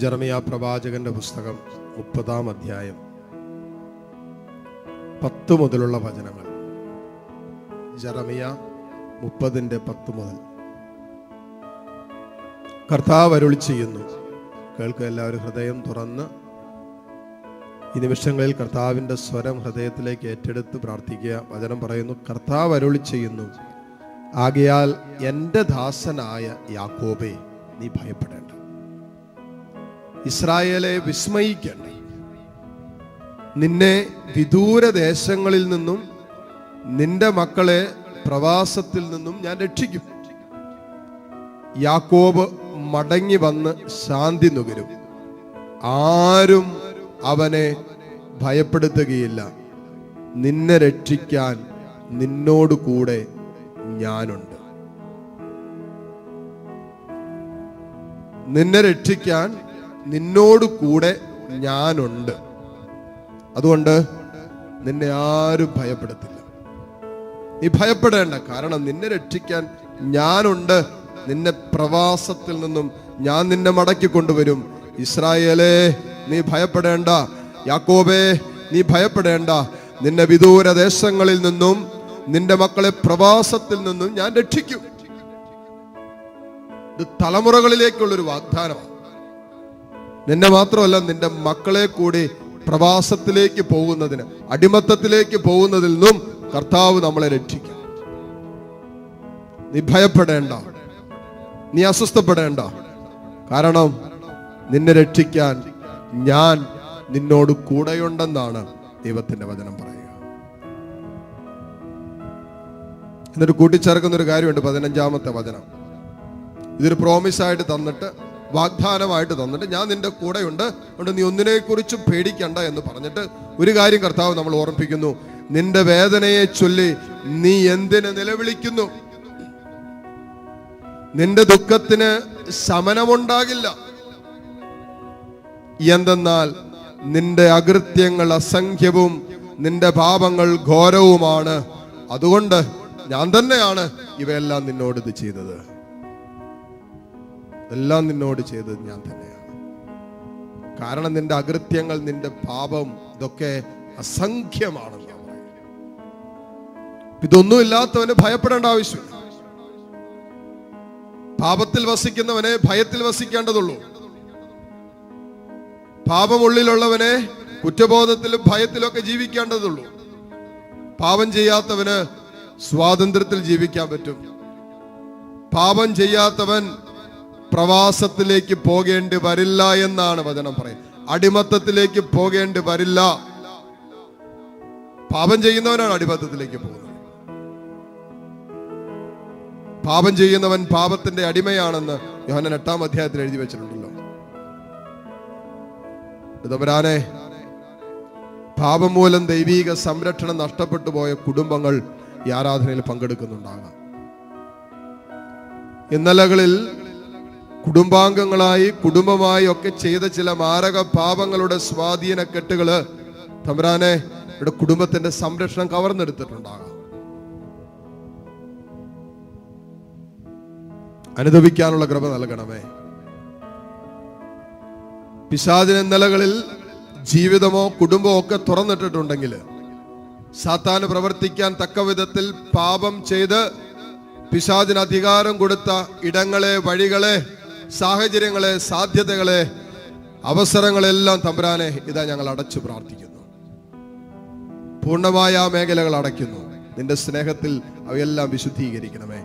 ജെറമിയ പ്രവാചകന്റെ പുസ്തകം 30-ാം അധ്യായം 10 മുതലുള്ള വചനങ്ങൾ. ജെറമിയ 30:10 മുതൽ. കർത്താവ് അരുളി ചെയ്യുന്നു, കേൾക്കുക എല്ലാവരും ഹൃദയം തുറന്ന്. ഈ നിമിഷങ്ങളിൽ കർത്താവിൻ്റെ സ്വരം ഹൃദയത്തിലേക്ക് ഏറ്റെടുത്ത് പ്രാർത്ഥിക്കുക. വചനം പറയുന്നു, കർത്താവ് അരുളി ചെയ്യുന്നു, ആകയാൽ എൻ്റെ ദാസനായ യാക്കോബേ, നീ ഭയപ്പെടേണ്ട, ഇസ്രായേലെ വിസ്മയിക്കേണ്ട. നിന്നെ വിദൂര ദേശങ്ങളിൽ നിന്നും നിന്റെ മക്കളെ പ്രവാസത്തിൽ നിന്നും ഞാൻ രക്ഷിക്കും. യാക്കോബ് മടങ്ങി വന്ന് ശാന്തി നുകരും, ആരും അവനെ ഭയപ്പെടുത്തുകയില്ല. നിന്നെ രക്ഷിക്കാൻ നിന്നോട് കൂടെ ഞാനുണ്ട്. നിന്നെ രക്ഷിക്കാൻ നിന്നോട് കൂടെ ഞാനുണ്ട്. അതുകൊണ്ട് നിന്നെ ആരും ഭയപ്പെടുത്തില്ല. നീ ഭയപ്പെടേണ്ട, കാരണം നിന്നെ രക്ഷിക്കാൻ ഞാനുണ്ട്. നിന്നെ പ്രവാസത്തിൽ നിന്നും ഞാൻ നിന്നെ മടക്കി കൊണ്ടുവരും. ഇസ്രായേലേ, നീ ഭയപ്പെടേണ്ട. യാക്കോബേ, നീ ഭയപ്പെടേണ്ട. നിന്നെ വിദൂര ദേശങ്ങളിൽ നിന്നും നിന്റെ മക്കളെ പ്രവാസത്തിൽ നിന്നും ഞാൻ രക്ഷിക്കും. ഇത് തലമുറകളിലേക്കുള്ളൊരു വാഗ്ദാനമാണ്. നിന്നെ മാത്രമല്ല, നിന്റെ മക്കളെ കൂടി പ്രവാസത്തിലേക്ക് പോകുന്നതിന്, അടിമത്തത്തിലേക്ക് പോകുന്നതിൽ നിന്നും കർത്താവ് നമ്മളെ രക്ഷിക്കും. നീ ഭയപ്പെടേണ്ട, നീ അസ്വസ്ഥപ്പെടേണ്ട, കാരണം നിന്നെ രക്ഷിക്കാൻ ഞാൻ നിന്നോട് കൂടെയുണ്ടെന്നാണ് ദൈവത്തിന്റെ വചനം പറയുക. എന്നിട്ട് കൂട്ടിച്ചേർക്കുന്നൊരു കാര്യമുണ്ട്, 15-ാമത്തെ വചനം. ഇതൊരു പ്രോമിസായിട്ട് തന്നിട്ട്, വാഗ്ദാനമായിട്ട് തന്നിട്ട്, ഞാൻ നിന്റെ കൂടെയുണ്ട്, അതുകൊണ്ട് നീ ഒന്നിനെ കുറിച്ചും പേടിക്കണ്ട എന്ന് പറഞ്ഞിട്ട് ഒരു കാര്യം കർത്താവ് നമ്മൾ ഓർമ്മിപ്പിക്കുന്നു. നിന്റെ വേദനയെ ചൊല്ലി നീ എന്തിന് നിലവിളിക്കുന്നു? നിന്റെ ദുഃഖത്തിന് ശമനമുണ്ടാകില്ല. എന്തെന്നാൽ നിന്റെ അകൃത്യങ്ങൾ അസംഖ്യവും നിന്റെ പാപങ്ങൾ ഘോരവുമാണ്. അതുകൊണ്ട് ഞാൻ തന്നെയാണ് ഇവയെല്ലാം നിന്നോട് ഇത് ചെയ്തത്. എല്ലാം നിന്നോട് ചെയ്തത് ഞാൻ തന്നെയാണ്. കാരണം നിന്റെ അകൃത്യങ്ങൾ, നിന്റെ പാപം, ഇതൊക്കെ അസംഖ്യമാണെന്ന് ഞാൻ പറയും. ഇതൊന്നും ഇല്ലാത്തവന് ഭയപ്പെടേണ്ട ആവശ്യമില്ല. പാപത്തിൽ വസിക്കുന്നവനെ ഭയത്തിൽ വസിക്കേണ്ടതുള്ളൂ. പാപമുള്ളിലുള്ളവനെ കുറ്റബോധത്തിലും ഭയത്തിലൊക്കെ ജീവിക്കേണ്ടതുള്ളൂ. പാപം ചെയ്യാത്തവന് സ്വാതന്ത്ര്യത്തിൽ ജീവിക്കാൻ പറ്റും. പാപം ചെയ്യാത്തവൻ പ്രവാസത്തിലേക്ക് പോകേണ്ടി വരില്ല എന്നാണ് വചനം പറയുന്നത്. അടിമത്തത്തിലേക്ക് പോകേണ്ടി വരില്ല. പാപം ചെയ്യുന്നവനാണ് അടിമത്തത്തിലേക്ക് പോകുന്നത്. പാപം ചെയ്യുന്നവൻ പാപത്തിന്റെ അടിമയാണെന്ന് യോഹന്നാൻ 8-ാം അധ്യായത്തിൽ എഴുതി വെച്ചിട്ടുണ്ടല്ലോ. തമ്പുരാനെ, പാപം മൂലം ദൈവീക സംരക്ഷണം നഷ്ടപ്പെട്ടു പോയ കുടുംബങ്ങൾ ഈ ആരാധനയിൽ പങ്കെടുക്കുന്നുണ്ടാകാം. ഇന്നലകളിൽ കുടുംബാംഗങ്ങളായി, കുടുംബമായി ഒക്കെ ചെയ്ത ചില മാരക പാപങ്ങളുടെ സ്വാധീന കെട്ടുകള് തമ്പുരാനെ ഇവിടെ കുടുംബത്തിന്റെ സംരക്ഷണം കവർന്നെടുത്തിട്ടുണ്ടാകാം. അനുഭവിക്കാനുള്ള കൃപ നൽകണമേ. പിശാചിന് ഇന്നലകളിൽ ജീവിതമോ കുടുംബമോ ഒക്കെ തുറന്നിട്ടിട്ടുണ്ടെങ്കിൽ, സാത്താന് പ്രവർത്തിക്കാൻ തക്ക വിധത്തിൽ പാപം ചെയ്ത് പിശാചിന് അധികാരം കൊടുത്ത ഇടങ്ങളെ, വഴികളെ, സാഹചര്യങ്ങളെ, സാധ്യതകളെ, അവസരങ്ങളെല്ലാം തമ്പുരാനെ ഇതാ ഞങ്ങൾ അടച്ചു പ്രാർത്ഥിക്കുന്നു. പൂർണ്ണമായ ആ മേഖലകൾ അടയ്ക്കുന്നു. നിന്റെ സ്നേഹത്തിൽ അവയെല്ലാം വിശുദ്ധീകരിക്കണമേ.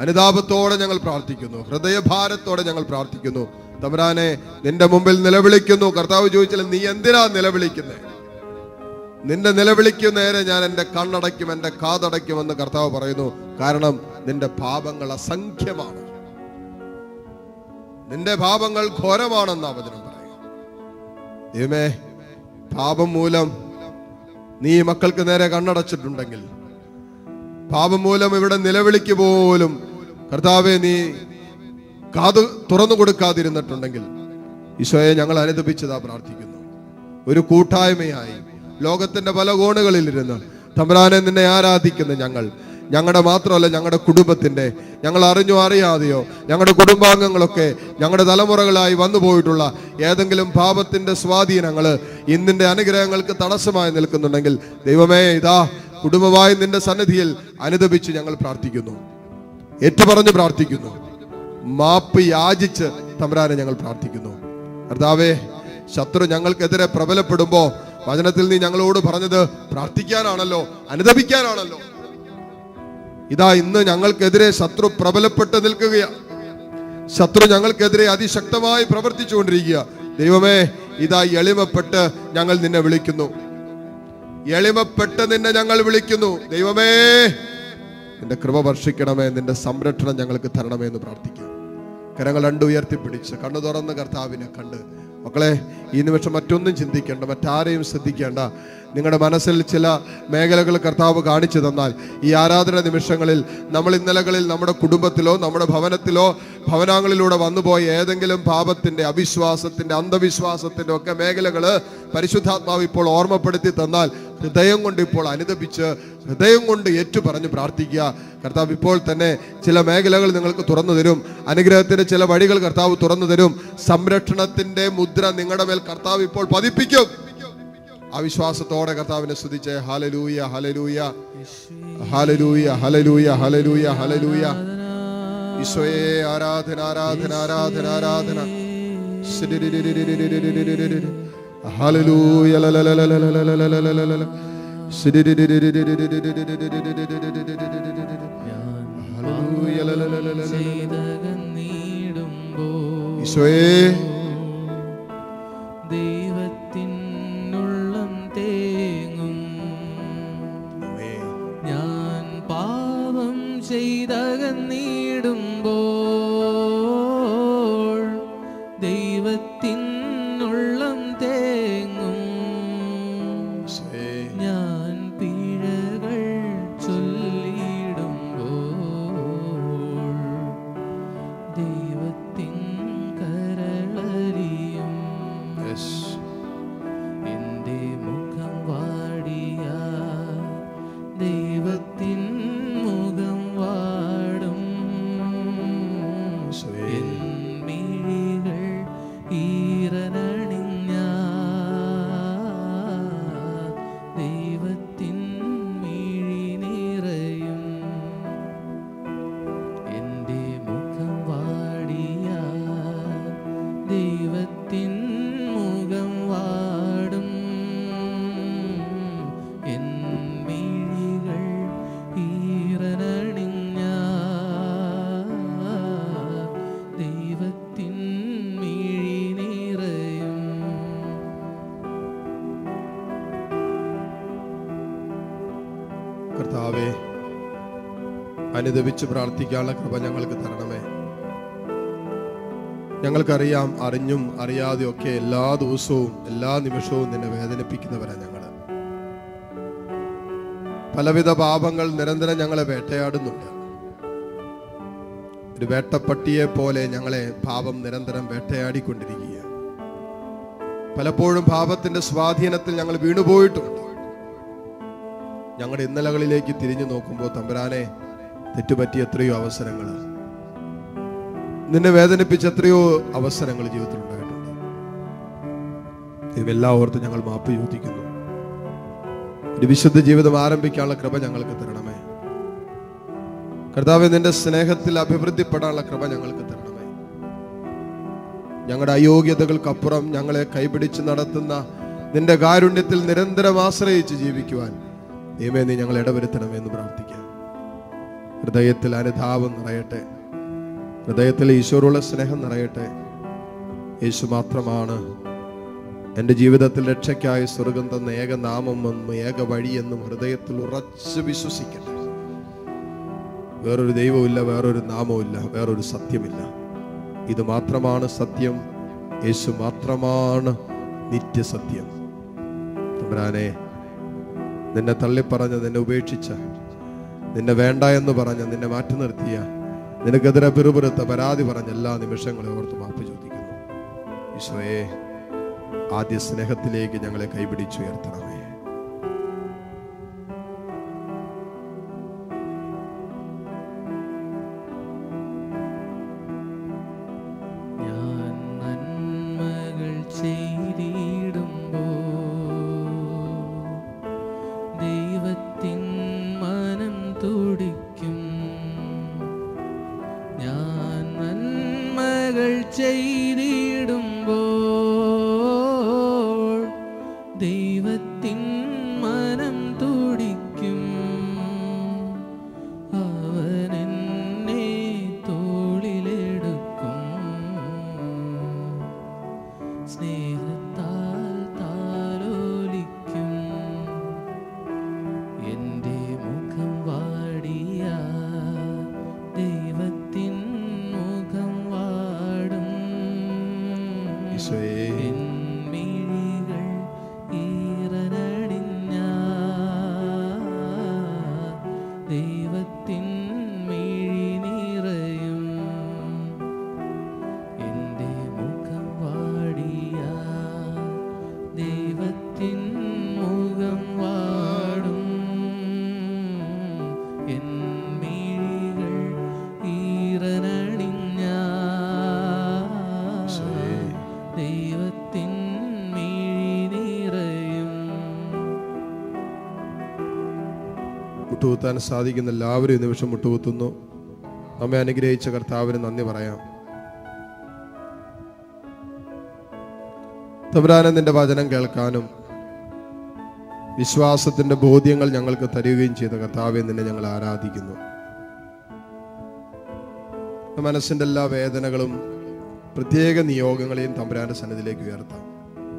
അനുതാപത്തോടെ ഞങ്ങൾ പ്രാർത്ഥിക്കുന്നു, ഹൃദയഭാരത്തോടെ ഞങ്ങൾ പ്രാർത്ഥിക്കുന്നു. തമ്പുരാനെ, നിന്റെ മുമ്പിൽ നിലവിളിക്കുന്നു. കർത്താവ് ചോദിച്ചാൽ നീ എന്തിനാ നിലവിളിക്കുന്നേ? നിന്റെ നിലവിളിക്കു നേരെ ഞാൻ എൻ്റെ കണ്ണടയ്ക്കും, എൻ്റെ കാതടയ്ക്കുമെന്ന് കർത്താവ് പറയുന്നു. കാരണം നിന്റെ പാപങ്ങൾ അസംഖ്യമാണ്, നിന്റെ പാപങ്ങൾ ഘോരമാണെന്ന് വചനം പറയുക. ദൈവമേ, പാപം മൂലം നീ മക്കൾക്ക് നേരെ കണ്ണടച്ചിട്ടുണ്ടെങ്കിൽ, പാപം മൂലം ഇവിടെ നിലവിളിക്ക് പോലും കർത്താവെ നീ കാത് തുറന്നു കൊടുക്കാതിരുന്നിട്ടുണ്ടെങ്കിൽ, ഈശോയെ ഞങ്ങൾ അനുദപിച്ചതാ പ്രാർത്ഥിക്കുന്നു. ഒരു കൂട്ടായ്മയായി ലോകത്തിന്റെ പല കോണുകളിൽ ഇരുന്ന് തമ്പുരാനെ നിന്നെ ആരാധിക്കുന്ന ഞങ്ങൾ ഞങ്ങളുടെ മാത്രമല്ല, ഞങ്ങളുടെ കുടുംബത്തിൻ്റെ, ഞങ്ങൾ അറിഞ്ഞോ അറിയാതെയോ ഞങ്ങളുടെ കുടുംബാംഗങ്ങളൊക്കെ ഞങ്ങളുടെ തലമുറകളായി വന്നു പോയിട്ടുള്ള ഏതെങ്കിലും പാപത്തിൻ്റെ സ്വാധീനങ്ങൾ ഇന്നിൻ്റെ അനുഗ്രഹങ്ങൾക്ക് തടസ്സമായി നിൽക്കുന്നുണ്ടെങ്കിൽ ദൈവമേ, ഇതാ കുടുംബമായി നിന്റെ സന്നിധിയിൽ അനുദപിച്ച് ഞങ്ങൾ പ്രാർത്ഥിക്കുന്നു, ഏറ്റുപറഞ്ഞ് പ്രാർത്ഥിക്കുന്നു, മാപ്പ് യാചിച്ച് തമ്പുരാനെ ഞങ്ങൾ പ്രാർത്ഥിക്കുന്നു. കർത്താവേ, ശത്രു ഞങ്ങൾക്കെതിരെ പ്രബലപ്പെടുമ്പോ വചനത്തിൽ നീ ഞങ്ങളോട് പറഞ്ഞത് പ്രാർത്ഥിക്കാനാണല്ലോ, അനുദപിക്കാനാണല്ലോ. ഇതാ ഇന്ന് ഞങ്ങൾക്കെതിരെ ശത്രു പ്രബലപ്പെട്ട് നിൽക്കുകയാണ്. ശത്രു ഞങ്ങൾക്കെതിരെ അതിശക്തമായി പ്രവർത്തിച്ചുകൊണ്ടിരിക്കുക. ദൈവമേ, ഇതാ എളിമപ്പെട്ട് ഞങ്ങൾ നിന്നെ വിളിക്കുന്നു, എളിമപ്പെട്ട് നിന്നെ ഞങ്ങൾ വിളിക്കുന്നു. ദൈവമേ, നിന്റെ കൃപ വർഷിക്കണമേ, നിന്റെ സംരക്ഷണം ഞങ്ങൾക്ക് തരണമേ എന്ന് പ്രാർത്ഥിക്കാം. കരങ്ങൾ രണ്ടു ഉയർത്തിപ്പിടിച്ച് കണ്ണു തുറന്ന് കർത്താവിനെ കണ്ട്, മക്കളെ, ഈ നിമിഷം മറ്റൊന്നും ചിന്തിക്കേണ്ട, മറ്റാരെയും ശ്രദ്ധിക്കേണ്ട. നിങ്ങളുടെ മനസ്സിൽ ചില മേഖലകൾ കർത്താവ് കാണിച്ചു തന്നാൽ ഈ ആരാധന നിമിഷങ്ങളിൽ നമ്മൾ ഇന്നലകളിൽ നമ്മുടെ കുടുംബത്തിലോ നമ്മുടെ ഭവനത്തിലോ ഭവനങ്ങളിലൂടെ വന്നുപോയ ഏതെങ്കിലും പാപത്തിൻ്റെ, അവിശ്വാസത്തിൻ്റെ, അന്ധവിശ്വാസത്തിൻ്റെ ഒക്കെ മേഖലകൾ പരിശുദ്ധാത്മാവ് ഇപ്പോൾ ഓർമ്മപ്പെടുത്തി തന്നാൽ ഹൃദയം കൊണ്ട് ഇപ്പോൾ അനുദപിച്ച് ഹൃദയം കൊണ്ട് ഏറ്റുപറഞ്ഞ് പ്രാർത്ഥിക്കുക. കർത്താവ് ഇപ്പോൾ തന്നെ ചില മേഖലകൾ നിങ്ങൾക്ക് തുറന്നു തരും. അനുഗ്രഹത്തിന്റെ ചില വഴികൾ കർത്താവ് തുറന്നു തരും. സംരക്ഷണത്തിന്റെ മുദ്ര നിങ്ങളുടെ മേൽ കർത്താവ് ഇപ്പോൾ പതിപ്പിക്കും. ആ വിശ്വാസത്തോടെ കർത്താവിനെ സ്തുതിച്ച് hallelujah, hallelujah, hallelujah, hallelujah, hallelujah, hallelujah. ഈശോയെ ആരാധന, ആരാധന, ആരാധന, ആരാധന. ഹല്ലേലൂയ, ലലലലലലലലലലലല. ഈശോയെ, ദൈവത്തിനുള്ളം തേങ്ങും ഞാൻ പാപം ചെയ്തകന്നിടുമ്പോൾ, ദൈവത്തിനുള്ളം തേങ്ങും ഞാൻ പിഴകൾ ചൊല്ലിടുമ്പോൾ, ദൈവത്തിൻ കരളറിയും. എന്റെ മുഖം വാടിയ ദൈവത്തിൻ മുഖം വാടും. എൻ മിഴികൾ ഈറനണിഞ്ഞ ദൈവത്തിൻ മിഴി നിറയും. എന്റെ മുഖം വാടിയ ദൈവത്തിൻ മുഖം വാടും. എൻ മിഴികൾ ഈറനണിഞ്ഞ ദൈവത്തിൻ മിഴി നിറയും. കർത്താവേ, അനുദപിച്ച് പ്രാർത്ഥിക്കാനുള്ള കൃപ ഞങ്ങൾക്ക് തരണമേ. ഞങ്ങൾക്കറിയാം, അറിഞ്ഞും അറിയാതെയും ഒക്കെ എല്ലാ ദിവസവും എല്ലാ നിമിഷവും നിന്നെ വേദനിപ്പിക്കുന്നവരാ ഞങ്ങൾ. പലവിധ പാപങ്ങൾ നിരന്തരം ഞങ്ങളെ വേട്ടയാടുന്നുണ്ട്. ഒരു വേട്ടപ്പട്ടിയെ പോലെ ഞങ്ങളെ പാപം നിരന്തരം വേട്ടയാടിക്കൊണ്ടിരിക്കുക. പലപ്പോഴും പാപത്തിന്റെ സ്വാധീനത്തിൽ ഞങ്ങൾ വീണുപോയിട്ടുണ്ട്. ഞങ്ങളുടെ ഇന്നലകളിലേക്ക് തിരിഞ്ഞു നോക്കുമ്പോൾ തമ്പുരാനെ, തെറ്റുപറ്റിയ എത്രയോ അവസരങ്ങൾ, നിന്നെ വേദനിപ്പിച്ച എത്രയോ അവസരങ്ങൾ ജീവിതത്തിൽ ഉണ്ടായിട്ടുണ്ട്. ഇതെല്ലാം ഓർത്ത് ഞങ്ങൾ മാപ്പ് ചോദിക്കുന്നു. ഒരു വിശുദ്ധ ജീവിതം ആരംഭിക്കാനുള്ള കൃപ ഞങ്ങൾക്ക് തരണമേ. കർത്താവേ, നിന്റെ സ്നേഹത്തിൽ അഭിവൃദ്ധിപ്പെടാനുള്ള കൃപ ഞങ്ങൾക്ക് തരണമേ. ഞങ്ങളുടെ അയോഗ്യതകൾക്കപ്പുറം ഞങ്ങളെ കൈപിടിച്ച് നടത്തുന്ന നിന്റെ കാരുണ്യത്തിൽ നിരന്തരം ആശ്രയിച്ച് ജീവിക്കുവാൻ ദൈവമേ, നീ ഞങ്ങൾ ഇടവരുത്തണമെന്ന് പ്രാർത്ഥിക്കാം. ഹൃദയത്തിൽ അനുതാപം നിറയട്ടെ, ഹൃദയത്തിൽ ഈശോയുള്ള സ്നേഹം നിറയട്ടെ. യേശു മാത്രമാണ് എൻ്റെ ജീവിതത്തിൽ രക്ഷയ്ക്കായി സ്വർഗം തന്ന ഏക നാമമെന്നും ഏക വഴിയെന്നും ഹൃദയത്തിൽ ഉറച്ച് വിശ്വസിക്കട്ടെ. വേറൊരു ദൈവമില്ല, വേറൊരു നാമമില്ല, വേറൊരു സത്യമില്ല. ഇത് മാത്രമാണ് സത്യം. യേശു മാത്രമാണ് നിത്യസത്യം. തമ്പുരാനെ, നിന്നെ തള്ളിപ്പറഞ്ഞ, നിന്നെ ഉപേക്ഷിച്ച, നിന്നെ വേണ്ട എന്ന് പറഞ്ഞ, നിന്നെ മാറ്റി നിർത്തിയ, നിനക്കെതിരെ പിറുപിറുത്ത, പരാതി പറഞ്ഞ എല്ലാ നിമിഷങ്ങളെ ഓർത്ത് മാപ്പ് ചോദിക്കുന്നു. ഈശോയെ, ആദ്യ സ്നേഹത്തിലേക്ക് ഞങ്ങളെ കൈപിടിച്ചുയർത്തണമേ. സ്നേഹത്താൽ താലോലിക്കും. എൻ്റെ മുഖം വാടിയ ദൈവത്തിൻ മുഖം വാടും. ഈശോയേ, എൻ മിഴികൾ ഈറനണിഞ്ഞ ദൈവത്തിൻ മിഴി നിറയും. എൻ്റെ മുഖം വാടിയ ദൈവത്തിൻ മുഖം വാടും. എൻ മിഴികൾ ഈറനണിഞ്ഞ ദൈവത്തിൻ മിഴി നിറയും. മുട്ടുകുത്താൻ സാധിക്കുന്ന എല്ലാവരും ഈ നിമിഷം മുട്ടുകുത്തുന്നു. നമ്മെ അനുഗ്രഹിച്ച കർത്താവിന് നന്ദി പറയാം. തമ്പുരാനെ, നിന്റെ വചനം കേൾക്കാനും വിശ്വാസത്തിന്റെ ബോധ്യങ്ങൾ ഞങ്ങൾക്ക് തരികയും ചെയ്ത കർത്താവെ, നിന്നെ ഞങ്ങൾ ആരാധിക്കുന്നു. മനസ്സിന്റെ എല്ലാ വേദനകളും പ്രത്യേക നിയോഗങ്ങളെയും തമ്പുരാന്റെ സന്നിധിയിലേക്ക് ഉയർത്താം.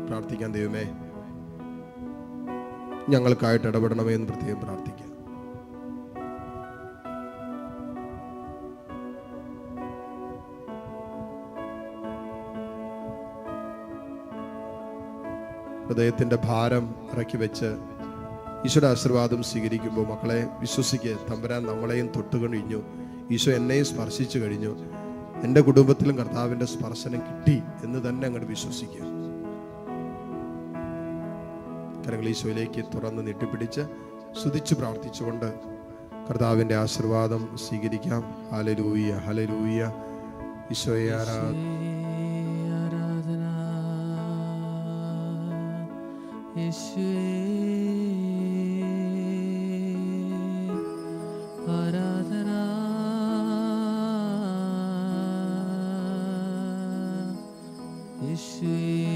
പ്രാർത്ഥിക്കാൻ. ദൈവമേ, ഞങ്ങൾക്കായിട്ട് ഇടപെടണമേ എന്ന് പ്രത്യേകം പ്രാർത്ഥിക്കാം. ഹൃദയത്തിന്റെ ഭാരം ഇറക്കി വെച്ച് ഈശോയുടെ ആശീർവാദം സ്വീകരിക്കുമ്പോൾ മക്കളെ വിശ്വസിക്കുക, തമ്പുരാൻ നമ്മളെയും തൊട്ട് കഴിഞ്ഞു. ഈശോ എന്നെയും സ്പർശിച്ചു കഴിഞ്ഞു. എൻ്റെ കുടുംബത്തിലും കർത്താവിൻ്റെ സ്പർശനം കിട്ടി എന്ന് തന്നെ അങ്ങോട്ട് വിശ്വസിക്കുക. കരങ്ങൾ ഈശോയിലേക്ക് തുറന്ന് നീട്ടിപ്പിടിച്ച് സ്തുതിച്ച് പ്രാർത്ഥിച്ചുകൊണ്ട് കർത്താവിൻ്റെ ആശീർവാദം സ്വീകരിക്കാം. Hallelujah, hallelujah. ഈശോയെ ആരാധന. ആരാധന, യേശുവേ.